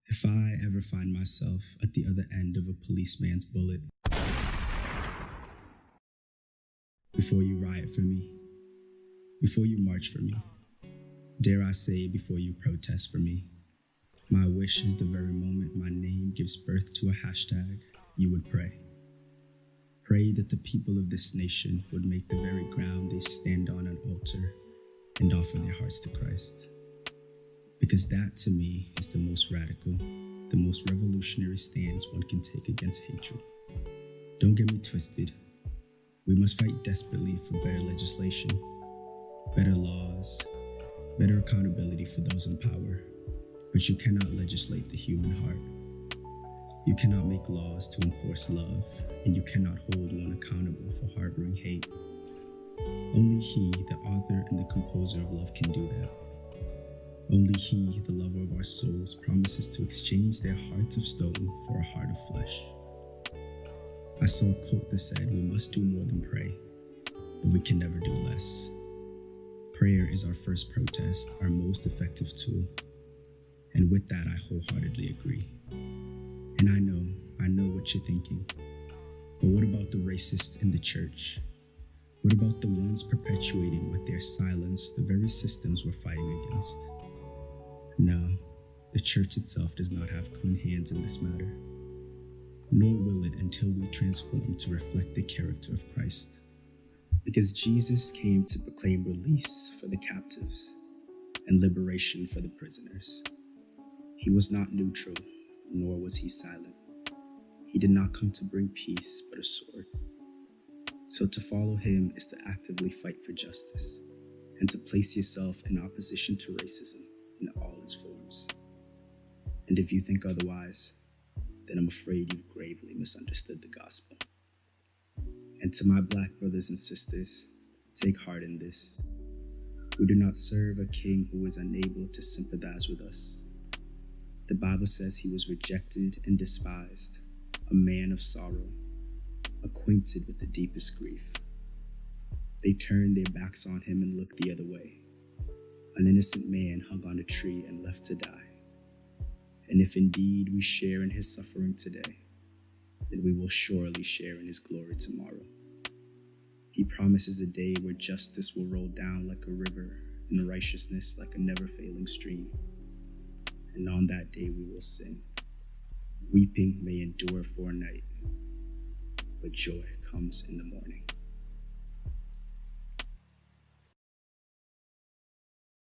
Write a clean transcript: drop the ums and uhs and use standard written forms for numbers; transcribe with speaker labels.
Speaker 1: If I ever find myself at the other end of a policeman's bullet, before you riot for me, before you march for me, dare I say before you protest for me, my wish is the very moment my name gives birth to a hashtag, you would pray. Pray that the people of this nation would make the very ground they stand on an altar and offer their hearts to Christ. Because that, to me, is the most radical, the most revolutionary stance one can take against hatred. Don't get me twisted. We must fight desperately for better legislation, better laws, better accountability for those in power. But you cannot legislate the human heart. You cannot make laws to enforce love, and you cannot hold one accountable for harboring hate. Only He, the author and the composer of love, can do that. Only He, the lover of our souls, promises to exchange their hearts of stone for a heart of flesh. I saw a quote that said, we must do more than pray, but we can never do less. Prayer is our first protest, our most effective tool. And with that, I wholeheartedly agree. And I know what you're thinking. But what about the racists in the church? What about the ones perpetuating with their silence the very systems we're fighting against? No, the church itself does not have clean hands in this matter. Nor will it until we transform to reflect the character of Christ. Because Jesus came to proclaim release for the captives and liberation for the prisoners. He was not neutral, nor was he silent. He did not come to bring peace, but a sword. So to follow him is to actively fight for justice and to place yourself in opposition to racism in all its forms. And if you think otherwise, then I'm afraid you've gravely misunderstood the gospel. And to my Black brothers and sisters, take heart in this. We do not serve a king who is unable to sympathize with us. The Bible says he was rejected and despised, a man of sorrow, acquainted with the deepest grief. They turned their backs on him and looked the other way. An innocent man hung on a tree and left to die. And if indeed we share in his suffering today, then we will surely share in his glory tomorrow. He promises a day where justice will roll down like a river and righteousness like a never-failing stream. And on that day we will sing, weeping may endure for a night, but joy comes in the morning.